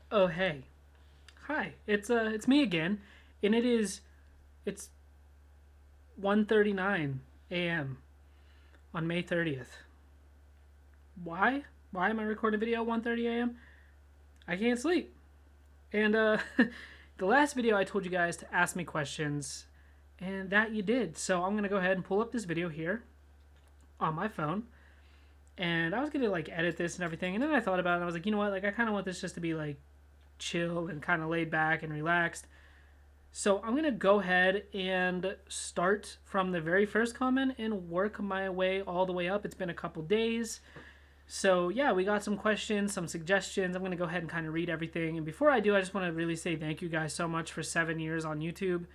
Oh hey, hi. It's me again, and it's 1:39 a.m. on May 30th. Why? Why am I recording a video at 1:30 a.m.? I can't sleep. And the last video I told you guys to ask me questions, and that you did. So I'm gonna go ahead and pull up this video here on my phone, and I was gonna like edit this and everything, and then I thought about it, and I was like, you know what? Like I kind of want this just to be like chill and kind of laid back and relaxed. So I'm going to go ahead and start from the very first comment and work my way all the way up. It's been a couple days. So yeah, we got some questions, some suggestions. I'm going to go ahead and kind of read everything. And before I do, I just want to really say thank you guys so much for 7 years on YouTube.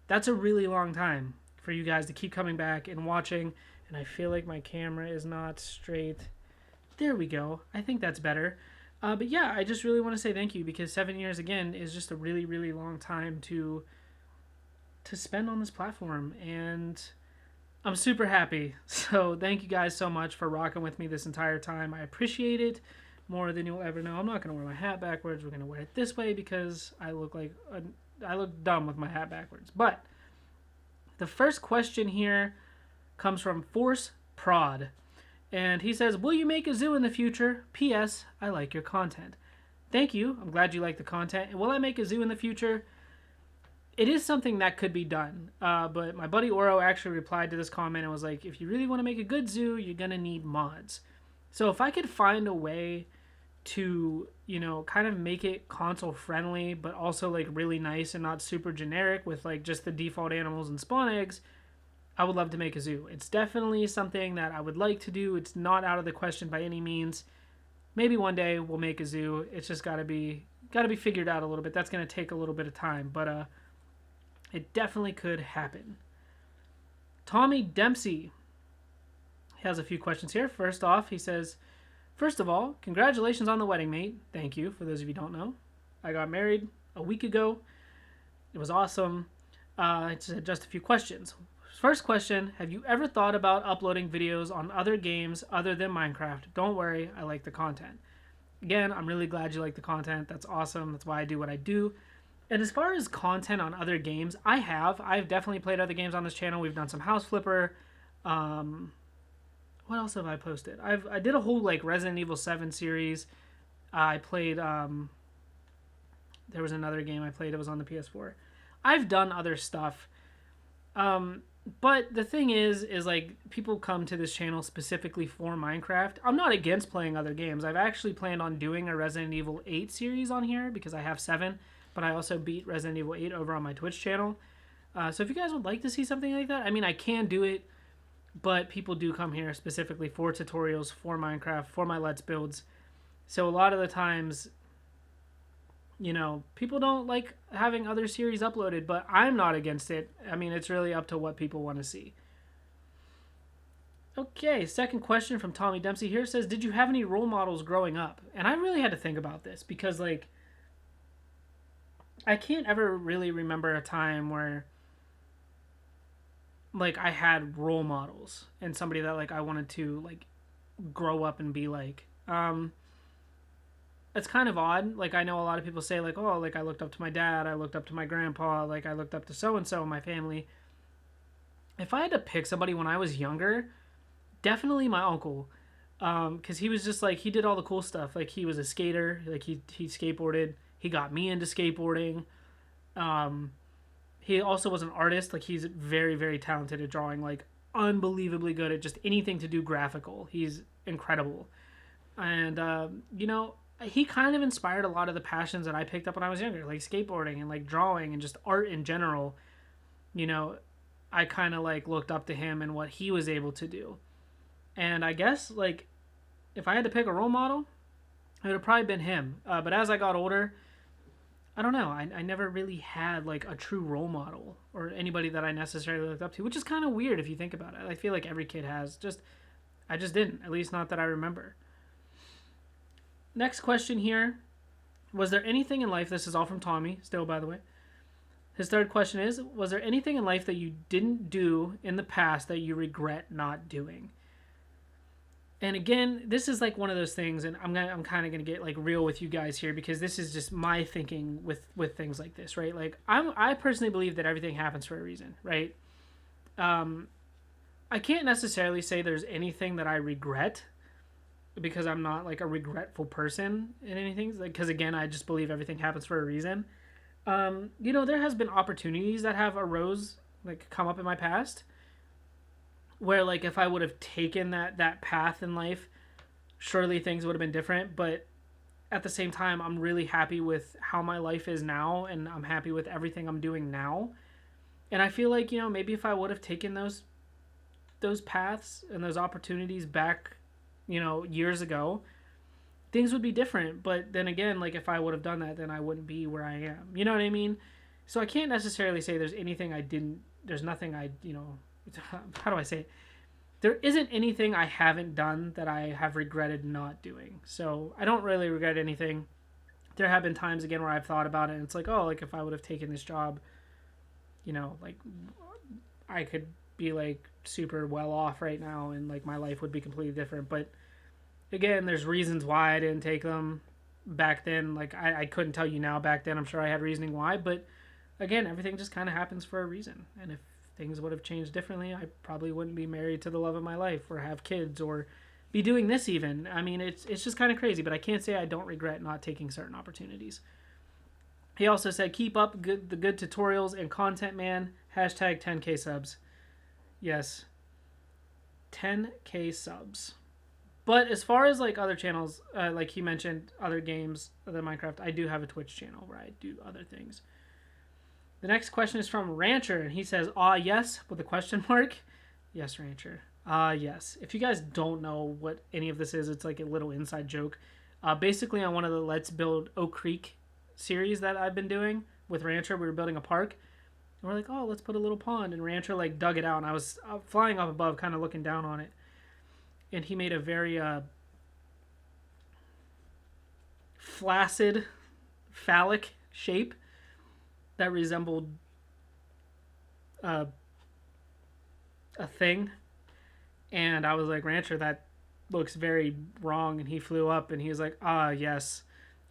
That's a really long time for you guys to keep coming back and watching. And I feel like my camera is not straight. There we go. I think that's better. But yeah, I just really want to say thank you because 7 years again is just a really, really long time to spend on this platform, and I'm super happy. So thank you guys so much for rocking with me this entire time. I appreciate it more than you'll ever know. I'm not gonna wear my hat backwards. We're gonna wear it this way because I look dumb with my hat backwards. But the first question here comes from Force Prod. And he says, will you make a zoo in the future? P.S. I like your content. Thank you. I'm glad you like the content. And will I make a zoo in the future? It is something that could be done. But my buddy Oro actually replied to this comment and was like, if you really want to make a good zoo, you're going to need mods. So if I could find a way to, kind of make it console friendly, but also like really nice and not super generic with like just the default animals and spawn eggs, I would love to make a zoo. It's definitely something that I would like to do. It's not out of the question by any means. Maybe one day we'll make a zoo. It's just got to be figured out a little bit. That's going to take a little bit of time, but it definitely could happen. Tommy Dempsey has a few questions here. First off, he says, first of all, congratulations on the wedding, mate. Thank you. For those of you who don't know, I got married a week ago. It was awesome. It's just a few questions. First question, have you ever thought about uploading videos on other games other than Minecraft? Don't worry, I like the content. Again, I'm really glad you like the content. That's awesome. That's why I do what I do. And as far as content on other games, I've definitely played other games on this channel. We've done some House Flipper. What else have I posted? I did a whole like Resident Evil 7 series. I played there was another game I played. It was on the PS4. I've done other stuff. But the thing is like people come to this channel specifically for Minecraft. I'm not against playing other games. I've actually planned on doing a Resident Evil 8 series on here because I have 7, but I also beat Resident Evil 8 over on my Twitch channel. So if you guys would like to see something like that, I mean, I can do it, but people do come here specifically for tutorials, for Minecraft, for my Let's Builds. So a lot of the times, people don't like having other series uploaded, but I'm not against it. I mean, it's really up to what people want to see. Okay, second question from Tommy Dempsey here says, did you have any role models growing up? And I really had to think about this because, like, I can't ever really remember a time where, like, I had role models and somebody that, like, I wanted to, like, grow up and be like. It's kind of odd. Like, I know a lot of people say, like, oh, like, I looked up to my dad, I looked up to my grandpa, like, I looked up to so-and-so in my family. If I had to pick somebody when I was younger, definitely my uncle. Because he was just, like, he did all the cool stuff. Like, he was a skater. Like, he skateboarded. He got me into skateboarding. He also was an artist. Like, he's very, very talented at drawing. Like, unbelievably good at just anything to do graphical. He's incredible. And, he kind of inspired a lot of the passions that I picked up when I was younger, like skateboarding and like drawing and just art in general. I kind of like looked up to him and what he was able to do. And I guess like if I had to pick a role model, it would have probably been him. But as I got older, I don't know. I never really had like a true role model or anybody that I necessarily looked up to, which is kind of weird if you think about it. I feel like every kid has. I just didn't, at least not that I remember. Next question here. Was there anything in life, this is all from Tommy, still by the way. His third question is, was there anything in life that you didn't do in the past that you regret not doing? And again, this is like one of those things, and I'm kind of gonna get like real with you guys here, because this is just my thinking with things like this, right? Like I personally believe that everything happens for a reason, right? I can't necessarily say there's anything that I regret, because I'm not like a regretful person in anything. Because again, I just believe everything happens for a reason. There has been opportunities that have arose, like come up in my past, where like if I would have taken that path in life, surely things would have been different. But at the same time, I'm really happy with how my life is now, and I'm happy with everything I'm doing now. And I feel like, maybe if I would have taken those paths and those opportunities back, years ago, things would be different. But then again, like if I would have done that, then I wouldn't be where I am. You know what I mean? So I can't necessarily say there's nothing how do I say it? There isn't anything I haven't done that I have regretted not doing. So I don't really regret anything. There have been times again where I've thought about it, and it's like, oh, like if I would have taken this job, like I could be like super well off right now, and like my life would be completely different. But again, there's reasons why I didn't take them back then. Like I couldn't tell you now. Back then I'm sure I had reasoning why, but again, everything just kind of happens for a reason. And if things would have changed differently, I probably wouldn't be married to the love of my life, or have kids, or be doing this even. I mean, it's just kind of crazy, but I can't say I don't regret not taking certain opportunities. He also said, keep up the good tutorials and content, man. Hashtag 10K subs. Yes. 10K subs. But as far as like other channels, like he mentioned other games other than Minecraft, I do have a Twitch channel where I do other things. The next question is from Rancher, and he says, yes, with a question mark. Yes, Rancher. Yes. If you guys don't know what any of this is, it's like a little inside joke. Basically, on one of the Let's Build Oak Creek series that I've been doing with Rancher, we were building a park. And we're like, oh, let's put a little pond. And Rancher like dug it out, and I was flying up above, kind of looking down on it. And he made a very flaccid, phallic shape that resembled a thing. And I was like, Rancher, that looks very wrong. And he flew up, and he was like, yes.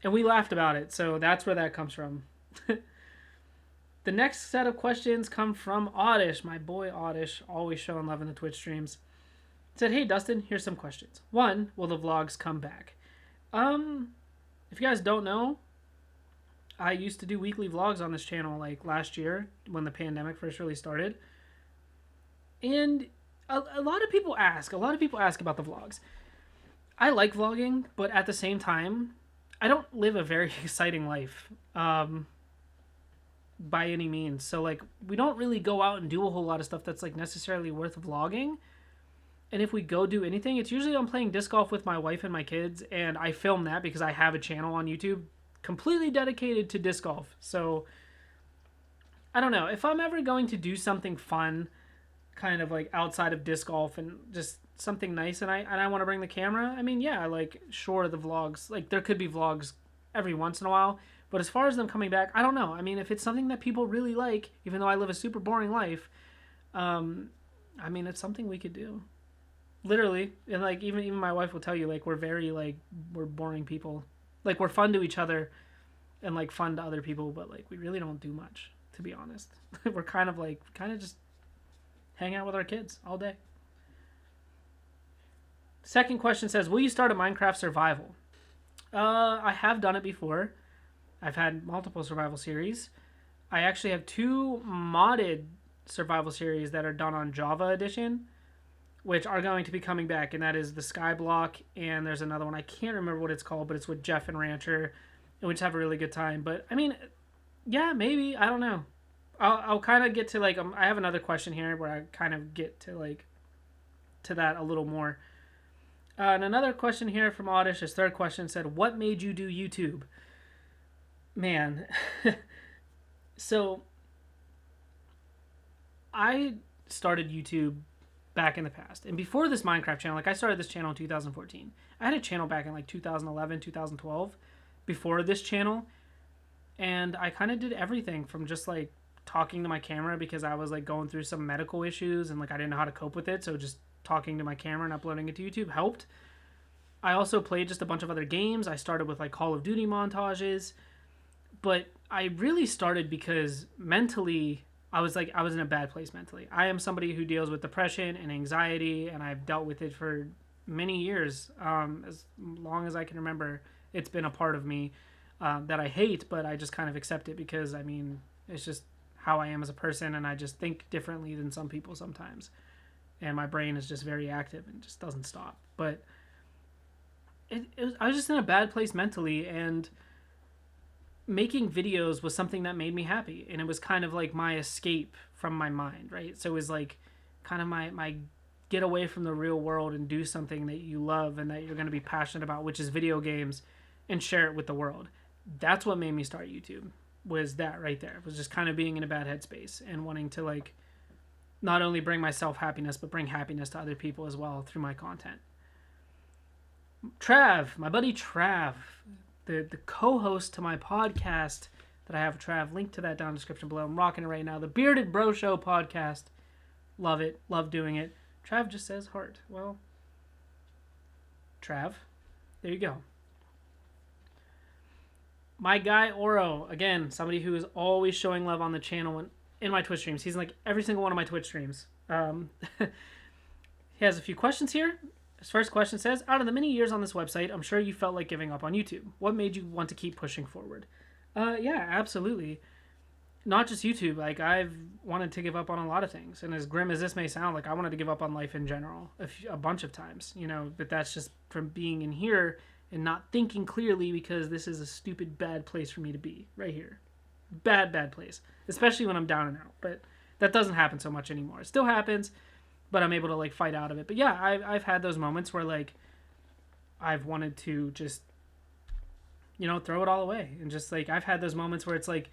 And we laughed about it. So that's where that comes from. The next set of questions come from Oddish, my boy Oddish, always showing love in the Twitch streams. Said, hey Dustin, here's some questions. 1, will the vlogs come back? If you guys don't know, I used to do weekly vlogs on this channel like last year when the pandemic first really started. And a lot of people ask about the vlogs. I like vlogging, but at the same time, I don't live a very exciting life by any means. So like we don't really go out and do a whole lot of stuff that's like necessarily worth vlogging. And if we go do anything, it's usually I'm playing disc golf with my wife and my kids, and I film that because I have a channel on YouTube completely dedicated to disc golf. So I don't know, if I'm ever going to do something fun, kind of like outside of disc golf and just something nice, and I want to bring the camera, I mean, yeah, like sure, the vlogs, like there could be vlogs every once in a while, but as far as them coming back, I don't know. I mean, if it's something that people really like, even though I live a super boring life, I mean, it's something we could do. Literally. And like even my wife will tell you, like, we're very like we're boring people. Like we're fun to each other and like fun to other people, but like we really don't do much, to be honest. We're kind of just hang out with our kids all day. Second question says, will you start a Minecraft survival? I have done it before. I've had multiple survival series. I actually have 2 modded survival series that are done on Java Edition, which are going to be coming back, and that is the Skyblock, and there's another one, I can't remember what it's called, but it's with Jeff and Rancher, and we just have a really good time. But, I mean, yeah, maybe, I don't know. I'll kind of get to, like, I have another question here where I kind of get to, like, to that a little more. And another question here from Oddish, his third question said, what made you do YouTube? Man. So, I started YouTube back in the past. And before this Minecraft channel, like I started this channel in 2014. I had a channel back in like 2011, 2012 before this channel. And I kind of did everything from just like talking to my camera because I was like going through some medical issues and like I didn't know how to cope with it. So just talking to my camera and uploading it to YouTube helped. I also played just a bunch of other games. I started with like Call of Duty montages, but I really started because mentally I was in a bad place mentally. I am somebody who deals with depression and anxiety, and I've dealt with it for many years, as long as I can remember. It's been a part of me that I hate, but I just kind of accept it because, I mean, it's just how I am as a person, and I just think differently than some people sometimes. And my brain is just very active and just doesn't stop. But I was just in a bad place mentally, and making videos was something that made me happy. And it was kind of like my escape from my mind, right? So it was like kind of my get away from the real world and do something that you love and that you're going to be passionate about, which is video games, and share it with the world. That's what made me start YouTube, was that right there. It was just kind of being in a bad headspace and wanting to like not only bring myself happiness, but bring happiness to other people as well through my content. Trav, my buddy Trav, the co-host to my podcast that I have, Trav, link to that down in the description below. I'm rocking it right now. The Bearded Bro Show podcast. Love it. Love doing it. Trav just says heart. Well, Trav, there you go. My guy Oro, again, somebody who is always showing love on the channel in my Twitch streams. He's in like every single one of my Twitch streams. He has a few questions here. His first question says, out of the many years on this website, I'm sure you felt like giving up on YouTube. What made you want to keep pushing forward? Yeah, absolutely. Not just YouTube. Like, I've wanted to give up on a lot of things. And as grim as this may sound, like, I wanted to give up on life in general a bunch of times, you know, but that's just from being in here and not thinking clearly, because this is a stupid, bad place for me to be right here. Bad place, especially when I'm down and out. But that doesn't happen so much anymore. It still happens, but I'm able to like fight out of it. But yeah, I've had those moments where like I've wanted to just, you know, throw it all away. And just like, I've had those moments where it's like,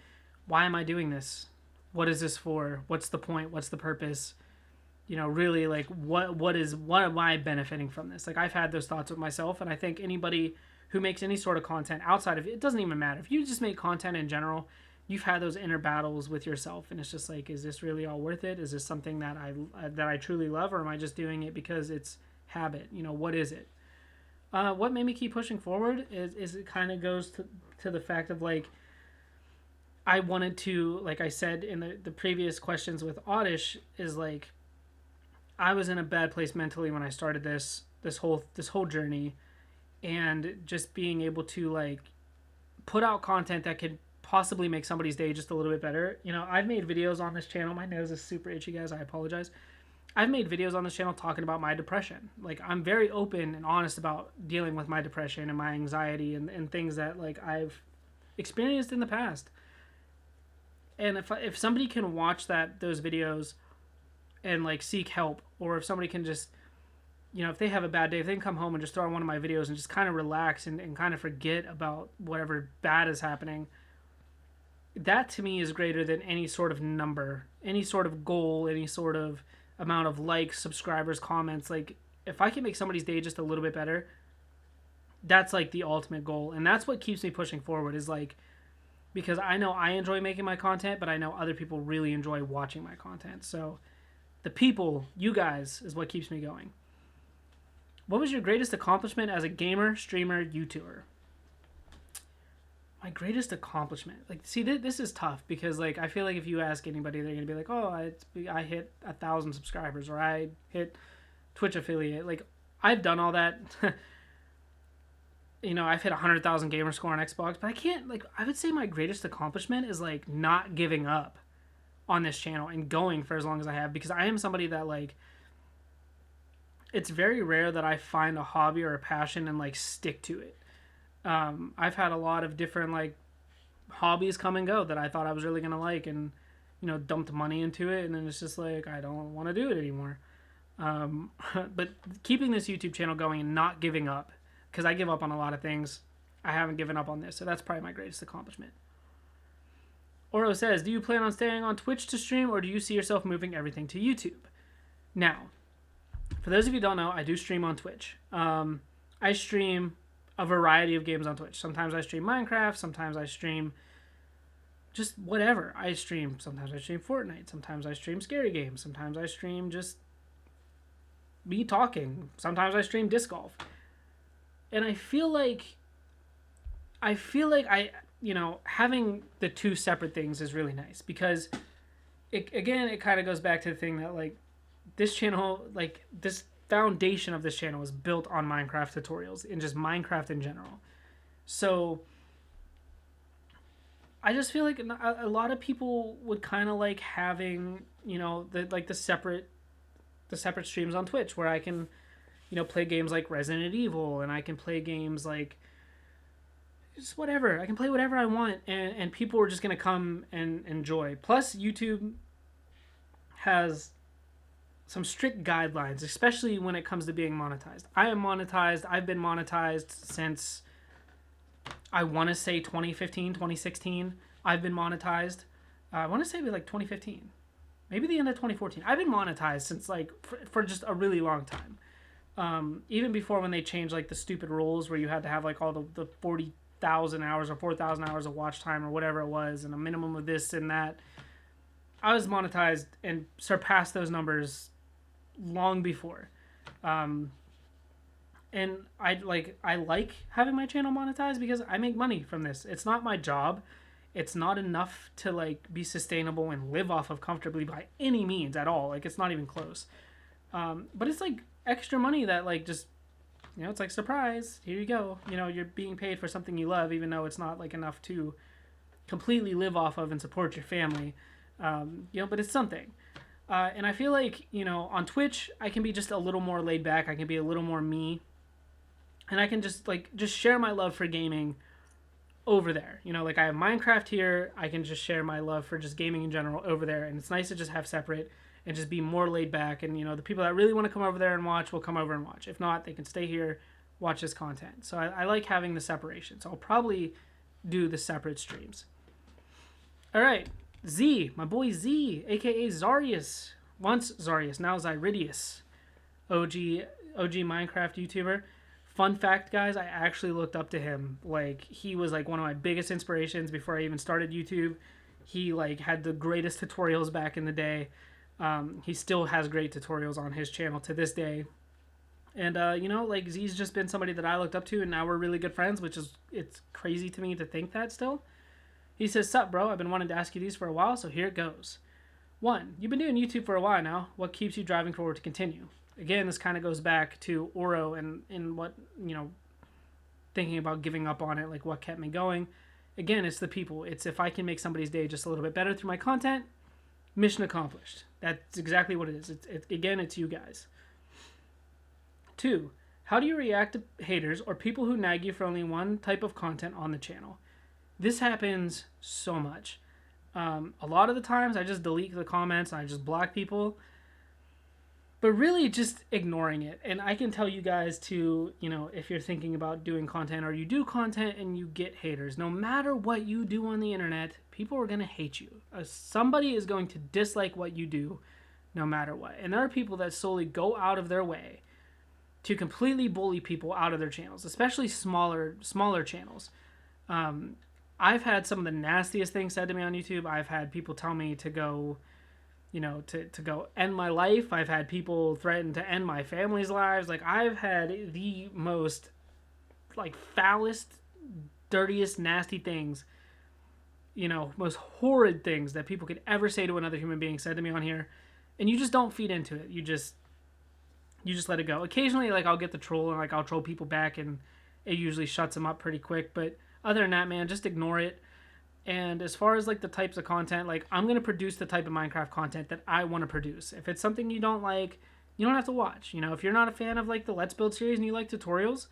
why am I doing this? What is this for? What's the point? What's the purpose? You know, really, like, what am I benefiting from this? Like, I've had those thoughts with myself, and I think anybody who makes any sort of content outside of it doesn't even matter. If you just make content in general, you've had those inner battles with yourself, and it's just like, is this really all worth it? Is this something that I truly love, or am I just doing it because it's habit? You know, what is it? What made me keep pushing forward is it kind of goes to the fact of like, I wanted to, like I said in the previous questions with Oddish, is like, I was in a bad place mentally when I started this whole journey, and just being able to like put out content that could possibly make somebody's day just a little bit better. You know, I've made videos on this channel. My nose is super itchy, guys. I apologize. I've made videos on this channel talking about my depression. Like, I'm very open and honest about dealing with my depression and my anxiety and things that like I've experienced in the past. And if somebody can watch those videos and like seek help, or if somebody can just, you know, if they have a bad day, if they can come home and just throw on one of my videos and just kind of relax and kind of forget about whatever bad is happening, that to me is greater than any sort of number, any sort of goal, any sort of amount of likes, subscribers, comments. Like, if I can make somebody's day just a little bit better, that's like the ultimate goal. And that's what keeps me pushing forward, is like, because I know I enjoy making my content, but I know other people really enjoy watching my content. So the people, you guys, is what keeps me going. What was your greatest accomplishment as a gamer, streamer, YouTuber? My greatest accomplishment, like, see, this is tough, because like I feel like if you ask anybody, they're gonna be like, oh, I hit 1,000 subscribers, or I hit Twitch affiliate. Like, I've done all that. You know, I've hit 100,000 gamer score on Xbox, but I can't, like, I would say my greatest accomplishment is like not giving up on this channel and going for as long as I have, because I am somebody that like, it's very rare that I find a hobby or a passion and like stick to it. I've had a lot of different like hobbies come and go that I thought I was really gonna like, and you know, dumped money into it, and then it's just like, I don't want to do it anymore. But keeping this YouTube channel going and not giving up, because I give up on a lot of things, I haven't given up on this, so that's probably my greatest accomplishment. Oro says, do you plan on staying on Twitch to stream, or do you see yourself moving everything to YouTube? Now, for those of you who don't know, I do stream on Twitch. I stream a variety of games on Twitch. Sometimes I stream Minecraft, sometimes I stream just whatever. Sometimes I stream Fortnite, sometimes I stream scary games, sometimes I stream just me talking. Sometimes I stream disc golf. And I feel like I having the two separate things is really nice, because it kind of goes back to the thing that, like, this channel, like, this foundation of this channel is built on Minecraft tutorials and just Minecraft in general. So I just feel like a lot of people would kind of like having, the separate streams on Twitch, where I can, play games like Resident Evil, and I can play games like just whatever. I can play whatever I want, and people are just going to come and enjoy. Plus, YouTube has some strict guidelines, especially when it comes to being monetized. I am monetized. I've been monetized since, I want to say 2015, 2016. I've been monetized. I want to say like 2015. Maybe the end of 2014. I've been monetized since, like, for just a really long time. Even before, when they changed, like, the stupid rules where you had to have, like, all the 40,000 hours or 4,000 hours of watch time or whatever it was, and a minimum of this and that. I was monetized and surpassed those numbers long before. And I like having my channel monetized because I make money from this. It's not my job. It's not enough to, like, be sustainable and live off of comfortably by any means at all. Like, it's not even close. But it's, like, extra money that, like, just, it's like, surprise, here you go. You're being paid for something you love, even though it's not, like, enough to completely live off of and support your family. But it's something. And I feel like, on Twitch, I can be just a little more laid back. I can be a little more me. And I can just share my love for gaming over there. Like, I have Minecraft here. I can just share my love for just gaming in general over there. And it's nice to just have separate and just be more laid back. And, the people that really want to come over there and watch will come over and watch. If not, they can stay here, watch this content. So I like having the separation. So I'll probably do the separate streams. All right. Z, my boy Z, a.k.a. Zarius. Once Zarius, now Zyridius. OG Minecraft YouTuber. Fun fact, guys, I actually looked up to him. Like, he was, like, one of my biggest inspirations before I even started YouTube. He, like, had the greatest tutorials back in the day. He still has great tutorials on his channel to this day. And, like, Z's just been somebody that I looked up to, and now we're really good friends, it's crazy to me to think that still. He says, "Sup, bro? I've been wanting to ask you these for a while, so here it goes. 1, you've been doing YouTube for a while now. What keeps you driving forward to continue?" Again, this kind of goes back to Oro and what, thinking about giving up on it, like what kept me going. Again, it's the people. It's if I can make somebody's day just a little bit better through my content, mission accomplished. That's exactly what it is. It's you guys. 2, how do you react to haters or people who nag you for only one type of content on the channel? This happens so much. A lot of the times I just delete the comments and I just block people. But really just ignoring it. And I can tell you guys to, if you're thinking about doing content or you do content and you get haters, no matter what you do on the internet, people are going to hate you. Somebody is going to dislike what you do no matter what. And there are people that solely go out of their way to completely bully people out of their channels, especially smaller channels. I've had some of the nastiest things said to me on YouTube. I've had people tell me to go, to go end my life. I've had people threaten to end my family's lives. Like, I've had the most, like, foulest, dirtiest, nasty things, most horrid things that people could ever say to another human being said to me on here. And you just don't feed into it. You just let it go. Occasionally, like, I'll get the troll and, like, I'll troll people back, and it usually shuts them up pretty quick. But other than that, man, just ignore it. And as far as, like, the types of content, like, I'm going to produce the type of Minecraft content that I want to produce. If it's something you don't like, you don't have to watch. If you're not a fan of, like, the Let's Build series and you like tutorials,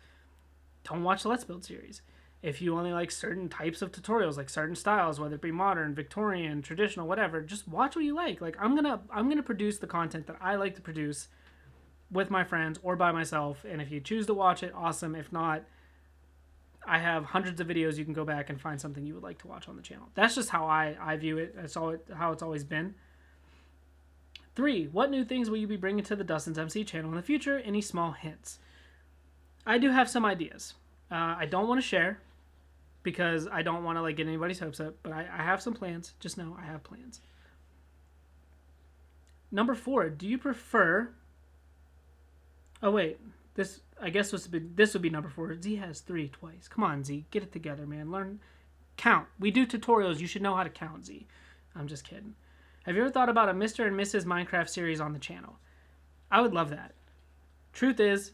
don't watch the Let's Build series. If you only like certain types of tutorials, like certain styles, whether it be modern, Victorian, traditional, whatever, just watch what you like. Like, I'm gonna produce the content that I like to produce with my friends or by myself. And if you choose to watch it, awesome. If not, I have hundreds of videos you can go back and find something you would like to watch on the channel. That's just how I view it. That's how it's always been. 3, what new things will you be bringing to the Dustin's MC channel in the future? Any small hints? I do have some ideas. I don't want to share because I don't want to, like, get anybody's hopes up, but I have some plans. Just know I have plans. Number 4, do you prefer Oh wait, I guess this would be number 4. Z has 3 twice. Come on, Z, get it together, man. Learn count. We do tutorials. You should know how to count, Z. I'm just kidding. Have you ever thought about a Mr. and Mrs. Minecraft series on the channel? I would love that. Truth is,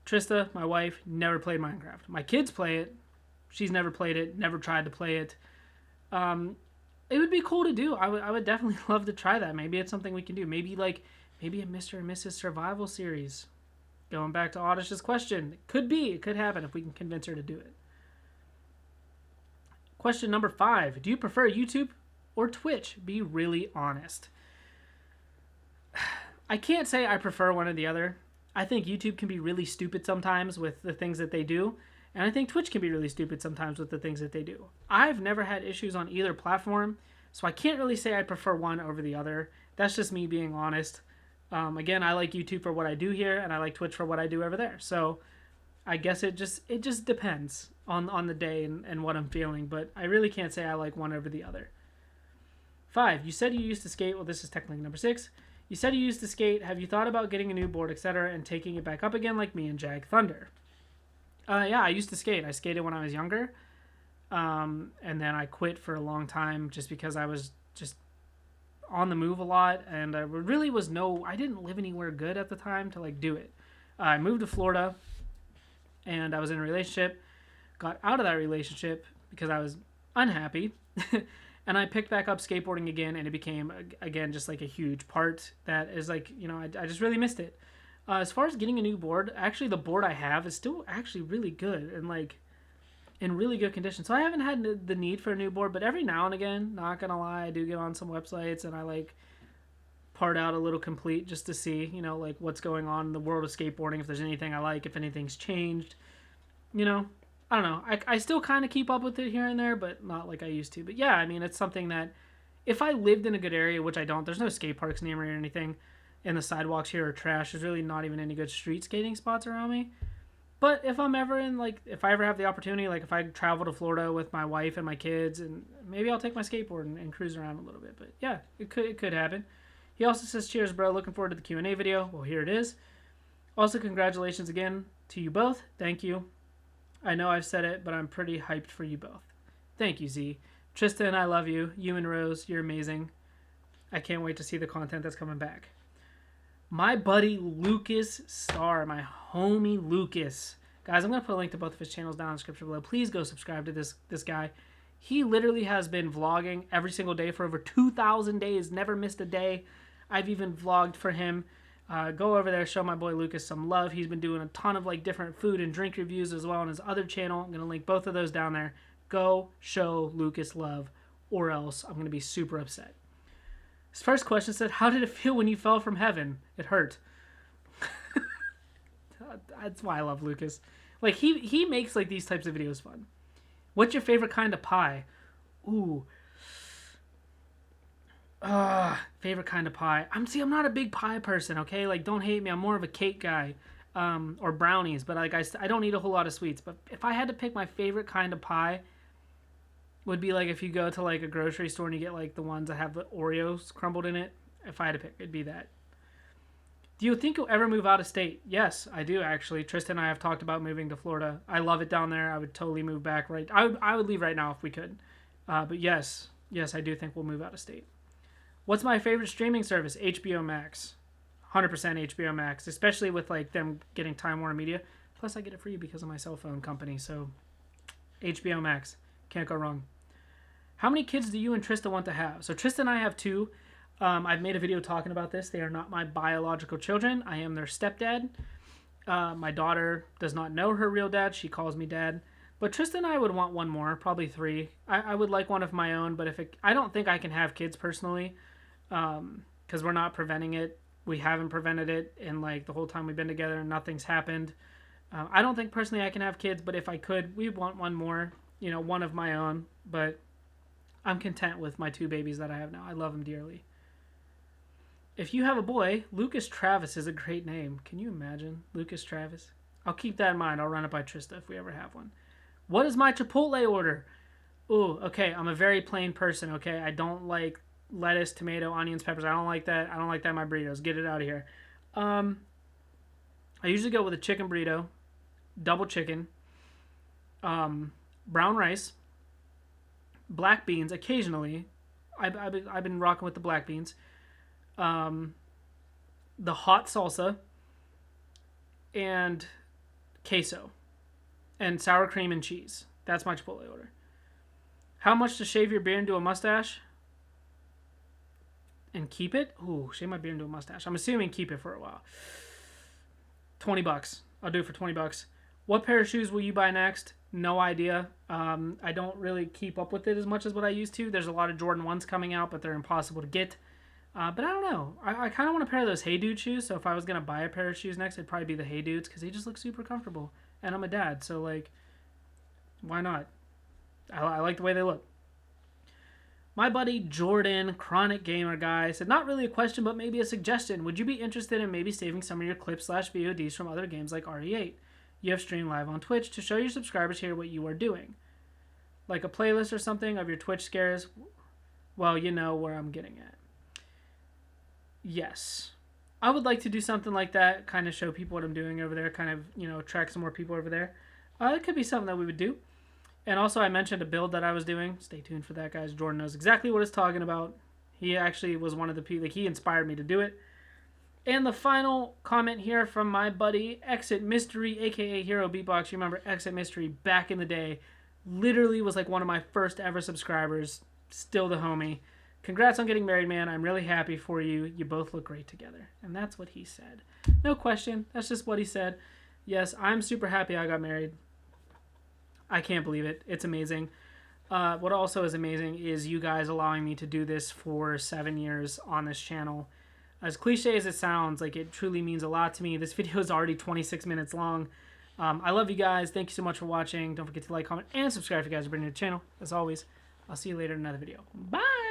Trista, my wife, never played Minecraft. My kids play it. She's never played it. Never tried to play it. It would be cool to do. I would definitely love to try that. Maybe it's something we can do. Maybe a Mr. and Mrs. Survival series. Going back to Audish's question, it could be. It could happen if we can convince her to do it. Question number 5. Do you prefer YouTube or Twitch? Be really honest. I can't say I prefer one or the other. I think YouTube can be really stupid sometimes with the things that they do. And I think Twitch can be really stupid sometimes with the things that they do. I've never had issues on either platform, so I can't really say I prefer one over the other. That's just me being honest. Again, I like YouTube for what I do here, and I like Twitch for what I do over there. So I guess it just depends on the day and what I'm feeling, but I really can't say I like one over the other. 5. You said you used to skate. Well, this is technically number 6. You said you used to skate. Have you thought about getting a new board, etc., and taking it back up again like me and Jag Thunder? Yeah, I used to skate. I skated when I was younger, and then I quit for a long time just because I was just on the move a lot, and I didn't live anywhere good at the time to do it. I moved to Florida, and I was in a relationship, got out of that relationship because I was unhappy, and I picked back up skateboarding again, and it became, again, just a huge part that is I just really missed it. As far as getting a new board, actually the board I have is still actually really good and in really good condition. So I haven't had the need for a new board, but every now and again, not gonna lie, I do get on some websites and I part out a little complete just to see, what's going on in the world of skateboarding, if there's anything I like, if anything's changed. I don't know. I still kind of keep up with it here and there, but not like I used to. But yeah, I mean, it's something that if I lived in a good area, which I don't, there's no skate parks near me or anything, and the sidewalks here are trash. There's really not even any good street skating spots around me. But if I'm ever if I ever have the opportunity, if I travel to Florida with my wife and my kids, and maybe I'll take my skateboard and cruise around a little bit. But yeah, it could happen. He also says, cheers, bro. Looking forward to the Q&A video. Well, here it is. Also, congratulations again to you both. Thank you. I know I've said it, but I'm pretty hyped for you both. Thank you, Z. Tristan, I love you. You and Rose, you're amazing. I can't wait to see the content that's coming back. My buddy Lucas Starr, my homie Lucas. Guys, I'm going to put a link to both of his channels down in the description below. Please go subscribe to this guy. He literally has been vlogging every single day for over 2,000 days. Never missed a day. I've even vlogged for him. Go over there, show my boy Lucas some love. He's been doing a ton of different food and drink reviews as well on his other channel. I'm going to link both of those down there. Go show Lucas love, or else I'm going to be super upset. His first question said, how did it feel when you fell from heaven? It hurt. That's why I love Lucas. He makes these types of videos fun. What's your favorite kind of pie? Ooh. Favorite kind of pie. I'm not a big pie person, okay? Don't hate me. I'm more of a cake guy. Or brownies, but I don't eat a whole lot of sweets. But if I had to pick my favorite kind of pie, would be if you go to a grocery store and you get the ones that have the Oreos crumbled in it. If I had to pick, it'd be that. Do you think you'll ever move out of state? Yes, I do actually. Tristan and I have talked about moving to Florida. I love it down there. I would totally move back right. I would leave right now if we could. But yes, I do think we'll move out of state. What's my favorite streaming service? HBO Max. 100% HBO Max, especially with them getting Time Warner Media. Plus I get it free because of my cell phone company. So HBO Max. Can't go wrong. How many kids do you and Trista want to have? So Trista and I have 2. I've made a video talking about this. They are not my biological children. I am their stepdad. My daughter does not know her real dad. She calls me dad. But Trista and I would want one more, probably 3. I would like one of my own, but I don't think I can have kids personally, because we're not preventing it. We haven't prevented it in the whole time we've been together and nothing's happened. I don't think personally I can have kids, but if I could, we'd want one more, one of my own. But I'm content with my 2 babies that I have now. I love them dearly. If you have a boy, Lucas Travis is a great name. Can you imagine? Lucas Travis? I'll keep that in mind. I'll run it by Trista if we ever have one. What is my Chipotle order? Ooh, okay. I'm a very plain person, okay? I don't like lettuce, tomato, onions, peppers. I don't like that. I don't like that in my burritos. Get it out of here. I I usually go with a chicken burrito, double chicken, brown rice, black beans occasionally. I've been rocking with the black beans. The hot salsa, and queso, and sour cream and cheese. That's my Chipotle order. How much to shave your beard into a mustache? And keep it? Ooh, shave my beard into a mustache. I'm assuming keep it for a while. $20. I'll do it for $20. What pair of shoes will you buy next? No idea. I don't really keep up with it as much as what I used to. There's a lot of Jordan 1s coming out, but they're impossible to get. But I don't know. I kind of want a pair of those Hey Dude shoes. So if I was going to buy a pair of shoes next, it'd probably be the Hey Dudes because they just look super comfortable. And I'm a dad, so like, why not? I like the way they look. My buddy Jordan, chronic gamer guy, said, not really a question, but maybe a suggestion. Would you be interested in maybe saving some of your clips/VODs from other games like RE8? You have streamed live on Twitch to show your subscribers here what you are doing. Like a playlist or something of your Twitch scares? Well, you know where I'm getting at. Yes. I would like to do something like that, kind of show people what I'm doing over there, kind of, attract some more people over there. It could be something that we would do. And also I mentioned a build that I was doing. Stay tuned for that, guys. Jordan knows exactly what he's talking about. He actually was one of the people, he inspired me to do it. And the final comment here from my buddy, Exit Mystery, aka Hero Beatbox. You remember Exit Mystery back in the day. Literally was like one of my first ever subscribers. Still the homie. Congrats on getting married, man. I'm really happy for you. You both look great together. And that's what he said. No question. That's just what he said. Yes, I'm super happy I got married. I can't believe it. It's amazing. What also is amazing is you guys allowing me to do this for 7 years on this channel. As cliche as it sounds, like it truly means a lot to me. This video is already 26 minutes long. I love you guys. Thank you so much for watching. Don't forget to like, comment, and subscribe if you guys are brand new to the channel. As always, I'll see you later in another video. Bye!